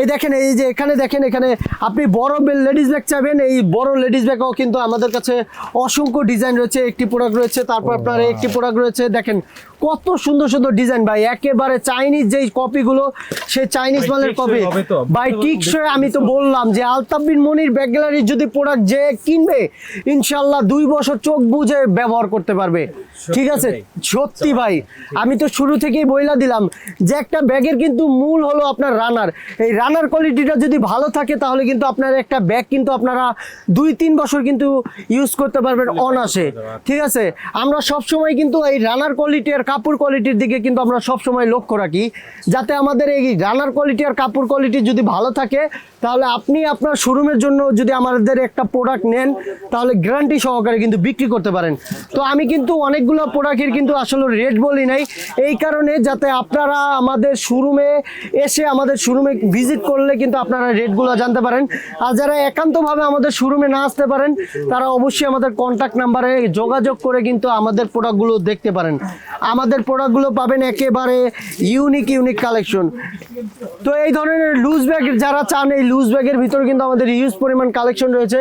এই দেখেন, এই যে এখানে দেখেন, এখানে আপনি বড় লেডিস ব্যাগ চাইবেন, এই বড় লেডিস ব্যাগও কিন্তু আমাদের কাছে অসংখ্য ডিজাইন রয়েছে। একটি প্রোডাক্ট রয়েছে, তারপর আপনার একটি প্রোডাক্ট রয়েছে। দেখেন কত সুন্দর সুন্দর ডিজাইন ভাই, একেবারে চাইনিজ যেই কপিগুলো, সেই চাইনিজ মালের কপি ভাই। টিকসই আমি তো বললাম যে আলতাফ বিন মনির ব্যাগ গ্যালারির যদি প্রোডাক্ট যে কিনবে ইনশাল্লাহ 2 বছর চোখ বুঝে ব্যবহার করতে পারবে। ঠিক আছে, সত্যি ভাই, আমি তো শুরু থেকেই বইলা দিলাম যে একটা ব্যাগের কিন্তু মূল হলো আপনার রানার। এই রানার কোয়ালিটিটা যদি ভালো থাকে তাহলে কিন্তু আপনার একটা ব্যাগ কিন্তু আপনারা 2-3 বছর কিন্তু ইউজ করতে পারবেন অনায়াসে। ঠিক আছে, আমরা সবসময় কিন্তু এই রানার কোয়ালিটি আর কাপড় কোয়ালিটির দিকে কিন্তু আমরা সবসময় লক্ষ্য রাখি, যাতে আমাদের এই রানার কোয়ালিটি আর কাপড় কোয়ালিটি যদি ভালো থাকে তাহলে আপনি আপনার শোরুমের জন্য যদি আমাদের একটা প্রোডাক্ট নেন তাহলে গ্যারান্টি সহকারে কিন্তু বিক্রি করতে পারেন। তো আমি কিন্তু অনেকগুলো প্রোডাক্টের কিন্তু আসলে রেট বলি নাই, এই কারণে যাতে আপনারা আমাদের শোরুমে এসে আমাদের শোরুমে ভিজিট করলে কিন্তু আপনারা রেটগুলো জানতে পারেন। আর যারা একান্তভাবে আমাদের শোরুমে না আসতে পারেন তারা অবশ্যই আমাদের কন্ট্যাক্ট নাম্বারে যোগাযোগ করে কিন্তু আমাদের প্রোডাক্টগুলো দেখতে পারেন। আমাদের প্রোডাক্টগুলো পাবেন একেবারে ইউনিক কালেকশন। তো এই ধরনের লুজ ব্যাগ যারা চান, এই লুজ ব্যাগের ভিতরে কিন্তু আমাদের হিউজ পরিমাণ কালেকশন রয়েছে।